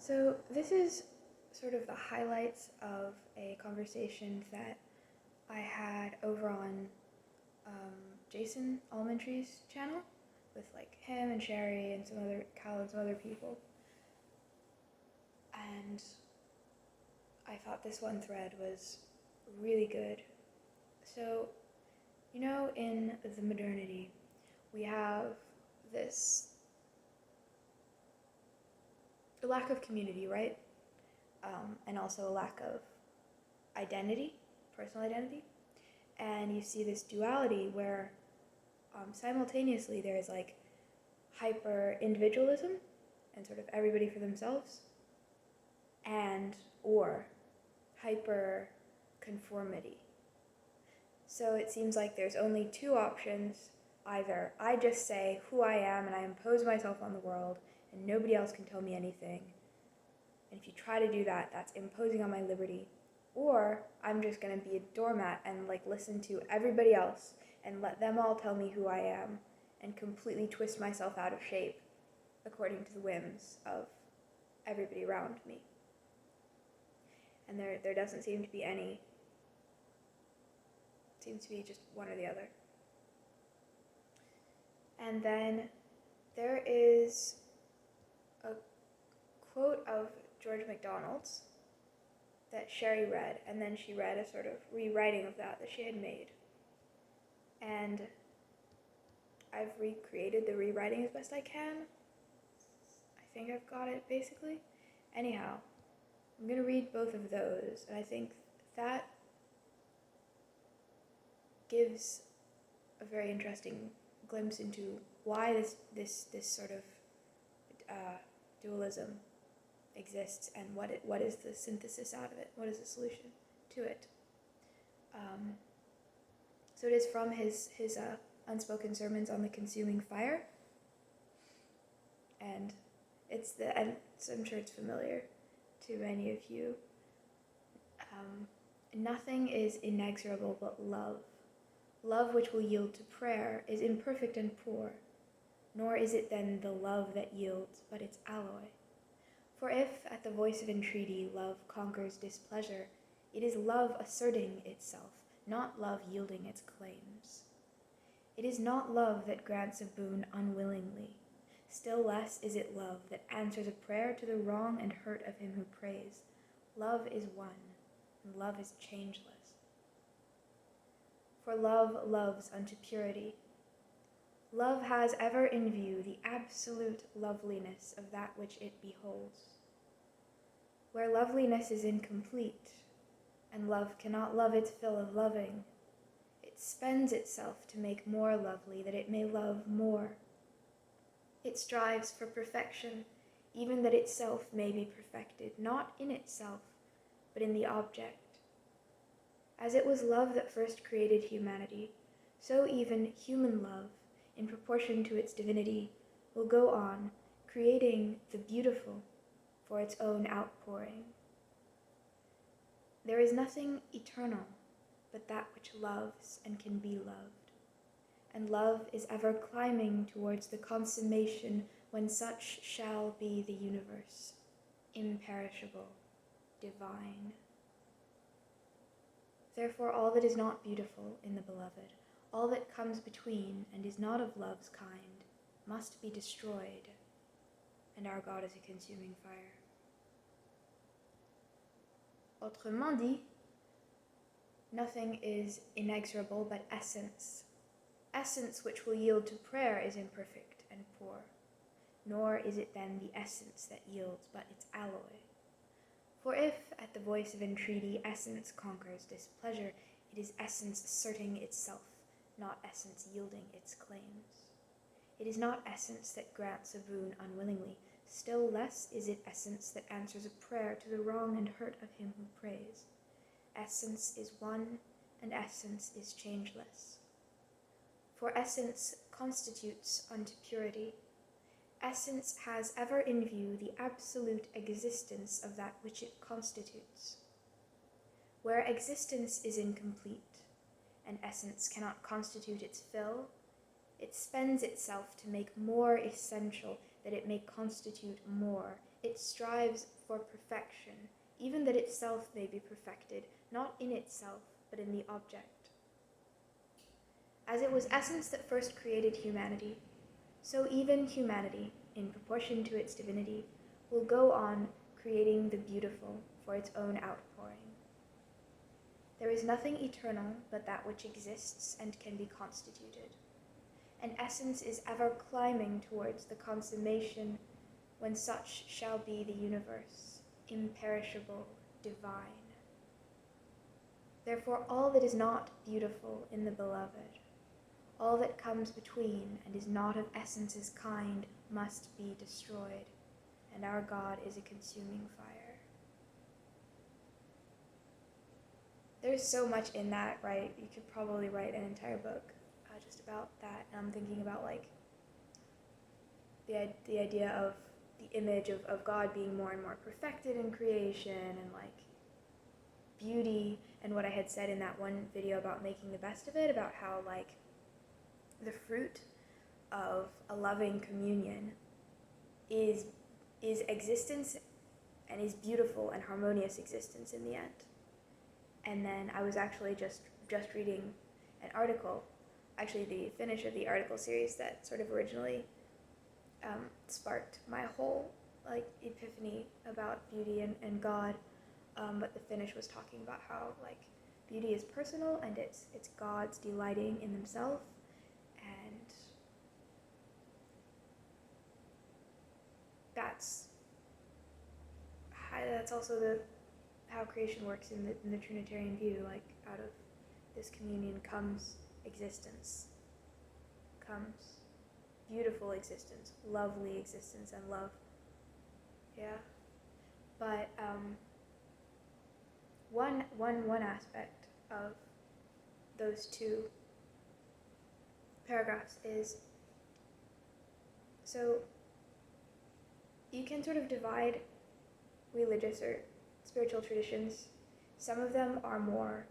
So this is sort of the highlights of a conversation that I had over on Jason Almentree's channel with like him and Sherry and Cal and some other people. And I thought this one thread was really good. So, in the modernity, we have this lack of community, right? And also a lack of identity, personal identity. And you see this duality where simultaneously there's like hyper individualism and sort of everybody for themselves, or hyper conformity. So it seems like there's only two options. Either I just say who I am and I impose myself on the world and nobody else can tell me anything. And if you try to do that, that's imposing on my liberty. Or I'm just going to be a doormat and listen to everybody else and let them all tell me who I am and completely twist myself out of shape according to the whims of everybody around me. And there doesn't seem to be any. It seems to be just one or the other. And then there is a quote of George MacDonald's that Sherry read, and then she read a sort of rewriting of that she had made. And I've recreated the rewriting as best I can. I think I've got it, basically. Anyhow, I'm going to read both of those, and I think that gives a very interesting glimpse into why this sort of dualism exists and what is the synthesis out of it, what is the solution to it. So it is from his unspoken sermons on the consuming fire, and I'm sure it's familiar to many of you. Nothing is inexorable but love. Love which will yield to prayer is imperfect and poor, nor is it then the love that yields, but its alloy. For if, at the voice of entreaty, love conquers displeasure, it is love asserting itself, not love yielding its claims. It is not love that grants a boon unwillingly. Still less is it love that answers a prayer to the wrong and hurt of him who prays. Love is one, and love is changeless. For love loves unto purity. Love has ever in view the absolute loveliness of that which it beholds. Where loveliness is incomplete, and love cannot love its fill of loving, it spends itself to make more lovely that it may love more. It strives for perfection, even that itself may be perfected, not in itself, but in the object. As it was love that first created humanity, so even human love, in proportion to its divinity, will go on, creating the beautiful for its own outpouring. There is nothing eternal but that which loves and can be loved, and love is ever climbing towards the consummation when such shall be the universe, imperishable, divine. Therefore all that is not beautiful in the beloved, all that comes between and is not of love's kind, must be destroyed, and our God is a consuming fire. Autrement dit, nothing is inexorable but essence. Essence which will yield to prayer is imperfect and poor, nor is it then the essence that yields but its alloy. For if, at the voice of entreaty, essence conquers displeasure, it is essence asserting itself, not essence yielding its claims. It is not essence that grants a boon unwillingly, still less is it essence that answers a prayer to the wrong and hurt of him who prays. Essence is one, and essence is changeless. For essence constitutes unto purity. Essence has ever in view the absolute existence of that which it constitutes. Where existence is incomplete, and essence cannot constitute its fill, it spends itself to make more essential that it may constitute more. It strives for perfection, even that itself may be perfected, not in itself, but in the object. As it was essence that first created humanity, so even humanity, in proportion to its divinity, will go on creating the beautiful for its own outpouring. There is nothing eternal but that which exists and can be constituted. And essence is ever climbing towards the consummation when such shall be the universe, imperishable, divine. Therefore, all that is not beautiful in the beloved, all that comes between and is not of essence's kind, must be destroyed, and our God is a consuming fire. There's so much in that, right? You could probably write an entire book just about that. And I'm thinking about like the idea of the image of God being more and more perfected in creation, and like beauty, and what I had said in that one video about making the best of it, about how like the fruit of a loving communion is existence, and is beautiful and harmonious existence in the end. And then I was actually just reading an article, actually the finish of the article series that sort of originally sparked my whole like epiphany about beauty and God, but the finish was talking about how like beauty is personal, and it's God's delighting in himself, and that's also how creation works in the Trinitarian view. Like out of this communion comes existence, comes beautiful existence, lovely existence, and love. Yeah, but one aspect of those two paragraphs is, so you can sort of divide religious or spiritual traditions. Some of them are more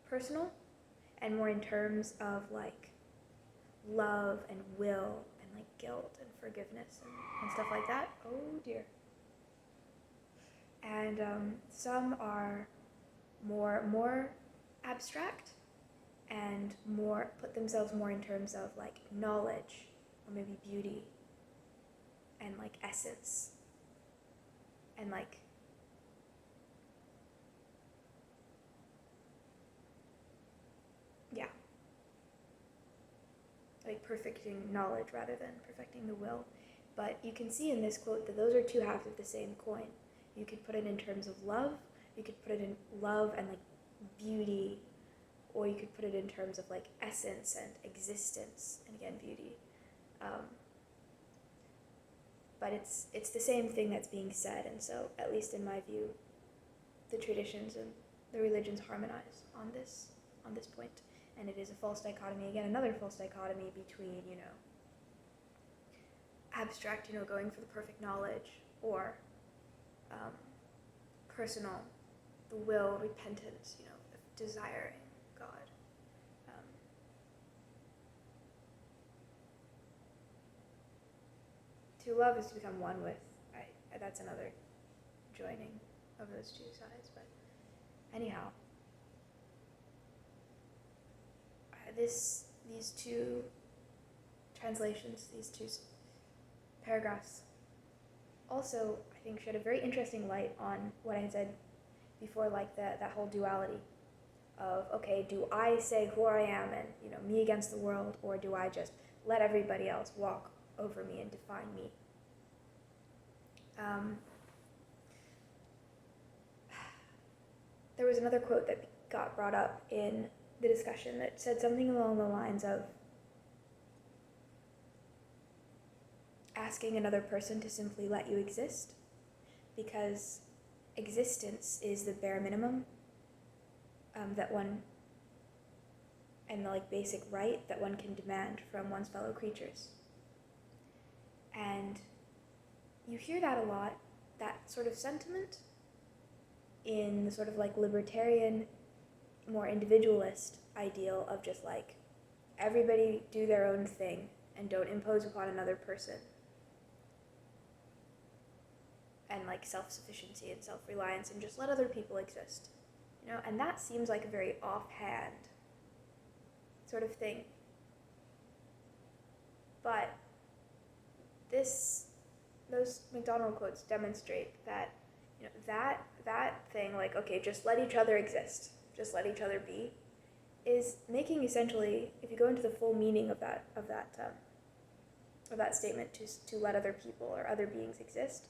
personal and more in terms of like love and will and like guilt and forgiveness and stuff like that. Oh dear. And some are more abstract and more put themselves more in terms of like knowledge or maybe beauty and like essence and like like perfecting knowledge rather than perfecting the will. But you can see in this quote that those are two halves of the same coin. You could put it in terms of love, you could put it in love and like beauty, or you could put it in terms of like essence and existence, and again beauty. But it's the same thing that's being said, and so at least in my view, the traditions and the religions harmonize on this point. And it is a false dichotomy, again, another false dichotomy between, abstract, going for the perfect knowledge, or personal, the will, repentance, desiring God. To love is to become one with, that's another joining of those two sides, but anyhow. These two translations, these two paragraphs, also I think shed a very interesting light on what I had said before, like that whole duality of, okay, do I say who I am and me against the world, or do I just let everybody else walk over me and define me? There was another quote that got brought up in the discussion that said something along the lines of asking another person to simply let you exist, because existence is the bare minimum that one, and the basic right that one can demand from one's fellow creatures. And you hear that a lot, that sort of sentiment, in the sort of libertarian, more individualist ideal of just everybody do their own thing and don't impose upon another person. and like self-sufficiency and self-reliance and just let other people exist, and that seems like a very offhand sort of thing. But those McDonald quotes demonstrate that, that thing, like, okay, just let each other exist, just let each other be, is making essentially, if you go into the full meaning of that statement, to let other people or other beings exist,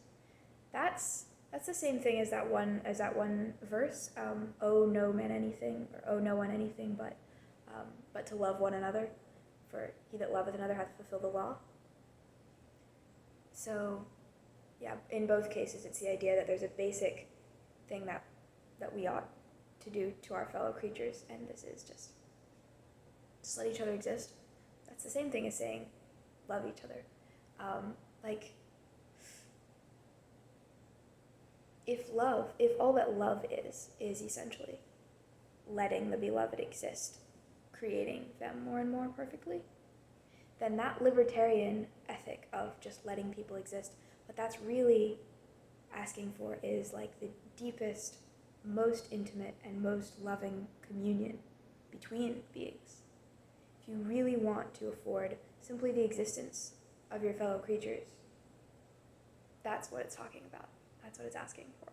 that's the same thing as that one verse, owe no man anything, or owe no one anything but to love one another, for he that loveth another hath fulfilled the law. So, yeah, in both cases, it's the idea that there's a basic thing that we ought to do to our fellow creatures, and this is just let each other exist. That's the same thing as saying love each other. If all that love is essentially letting the beloved exist, creating them more and more perfectly, then that libertarian ethic of just letting people exist, what that's really asking for is like the deepest, most intimate, and most loving communion between beings. If you really want to afford simply the existence of your fellow creatures, that's what it's talking about. That's what it's asking for.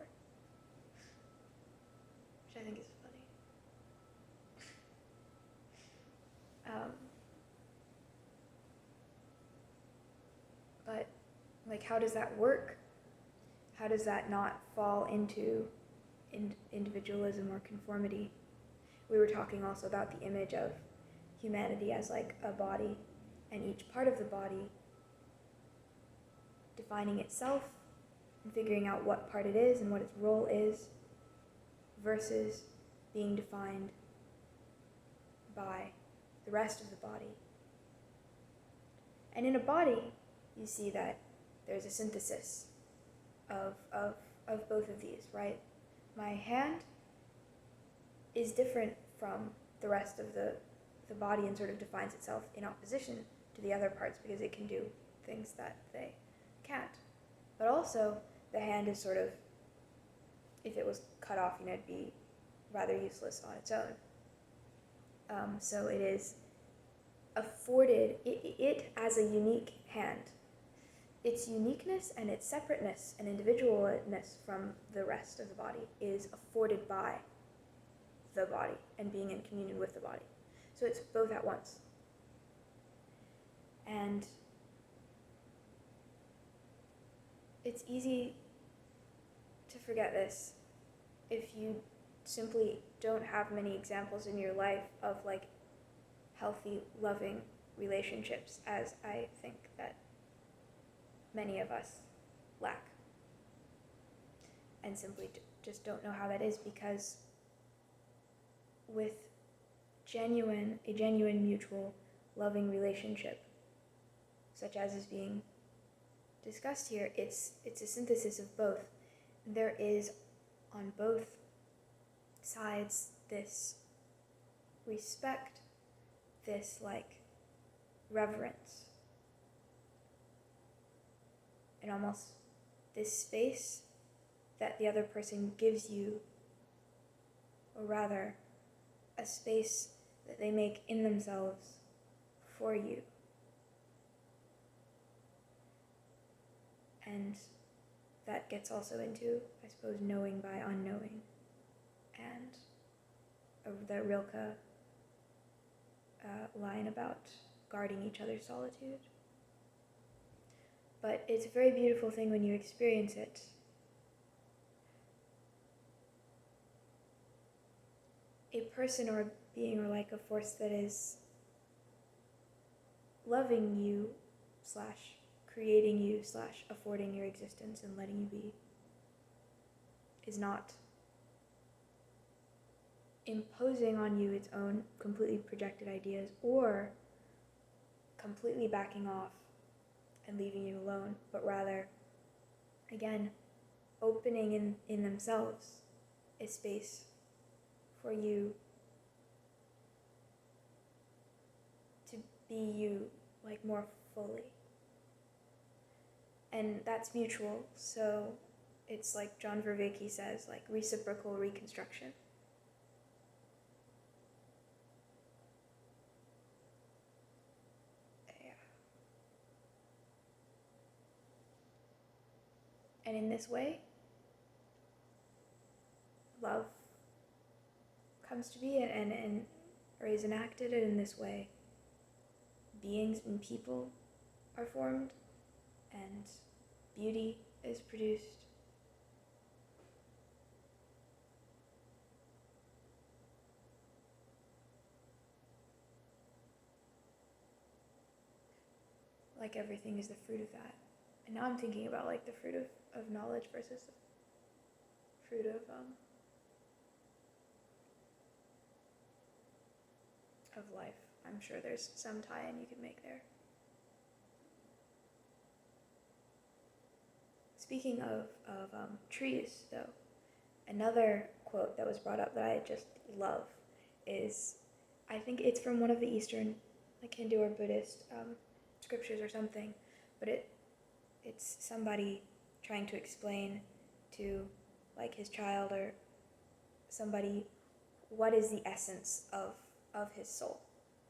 Which I think is funny. But, like, how does that work? How does that not fall into individualism or conformity? We were talking also about the image of humanity as like a body, and each part of the body defining itself and figuring out what part it is and what its role is, versus being defined by the rest of the body. And in a body, you see that there's a synthesis of both of these, right? My hand is different from the rest of the body and sort of defines itself in opposition to the other parts because it can do things that they can't. But also, the hand is sort of, if it was cut off, it'd be rather useless on its own. So it is afforded, it as a unique hand, its uniqueness and its separateness and individualness from the rest of the body is afforded by the body and being in communion with the body. So it's both at once. And it's easy to forget this if you simply don't have many examples in your life of like healthy, loving relationships, as I think that many of us lack, and simply just don't know how that is, because with a genuine mutual loving relationship, such as is being discussed here, it's a synthesis of both. There is on both sides this respect, this like reverence, and almost this space that the other person gives you, or rather a space that they make in themselves for you. And that gets also into, I suppose, knowing by unknowing, and the Rilke line about guarding each other's solitude. But it's a very beautiful thing when you experience it. A person or a being or like a force that is loving you / creating you / affording your existence and letting you be is not imposing on you its own completely projected ideas or completely backing off and leaving you alone, but rather, again, opening in themselves a space for you to be you, like, more fully. And that's mutual, so it's like John Vervaeke says, like reciprocal reconstruction. Yeah. And in this way, love comes to be, or is enacted, and in this way, beings and people are formed, and beauty is produced. Like everything is the fruit of that. And now I'm thinking about like the fruit of knowledge versus the fruit of life. I'm sure there's some tie-in you could make there. Speaking of trees, though, another quote that was brought up that I just love is, I think it's from one of the Eastern, like Hindu or Buddhist scriptures or something, but it's somebody trying to explain to like his child or somebody what is the essence of his soul.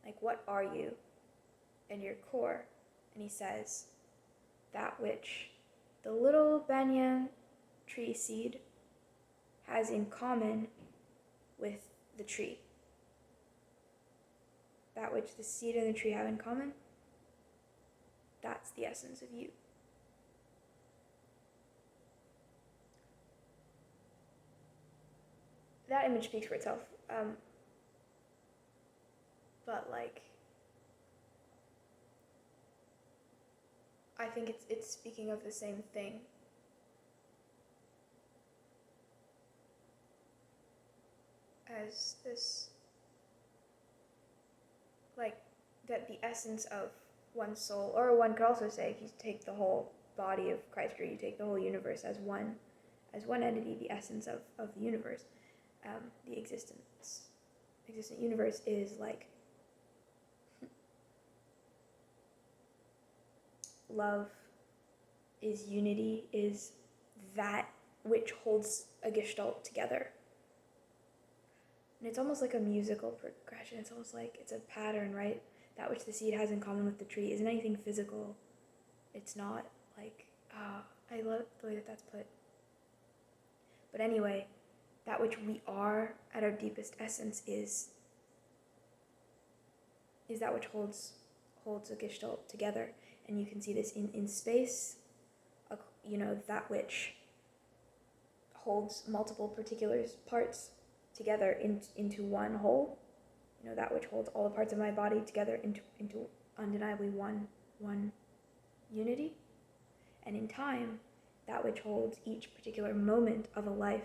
Like, what are you in your core? And he says, that which the little banyan tree seed has in common with the tree. That which the seed and the tree have in common, that's the essence of you. That image speaks for itself. But like, I think it's speaking of the same thing. As this, like, that the essence of one's soul, or one could also say, if you take the whole body of Christ, or you take the whole universe as one entity, the essence of the universe, the existent universe is like love, is unity, is that which holds a gestalt together. And it's almost like a musical progression. It's almost like it's a pattern, right? That which the seed has in common with the tree isn't anything physical. It's not like, I love the way that that's put. But anyway, that which we are at our deepest essence is that which holds a gestalt together. And you can see this in space, that which holds multiple particulars, parts together into one whole, that which holds all the parts of my body together into undeniably one unity. And in time, that which holds each particular moment of a life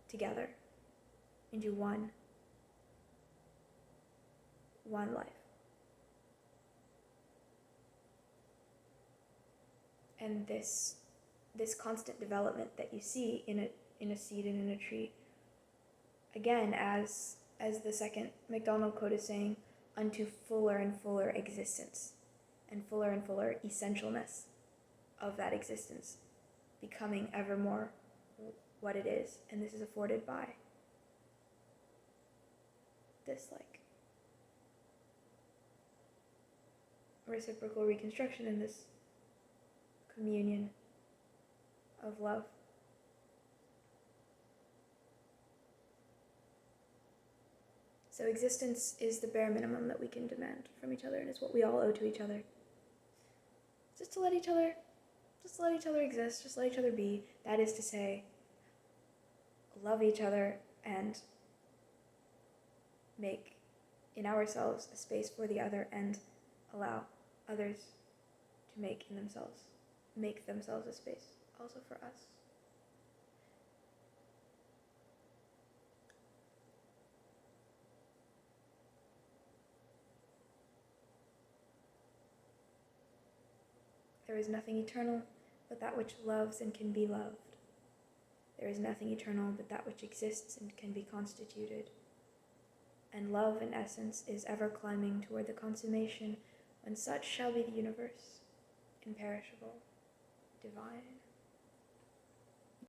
together into one life. And this constant development that you see in a seed and in a tree, again, as the second MacDonald quote is saying, unto fuller and fuller existence, and fuller essentialness of that existence, becoming ever more what it is. And this is afforded by this like reciprocal reconstruction and this communion of love. So existence is the bare minimum that we can demand from each other, and it's what we all owe to each other. Just to let each other exist, just let each other be. That is to say, love each other and make in ourselves a space for the other, and allow others to make themselves a space also for us. There is nothing eternal but that which loves and can be loved. There is nothing eternal but that which exists and can be constituted. And love, in essence, is ever climbing toward the consummation when such shall be the universe, imperishable, divine.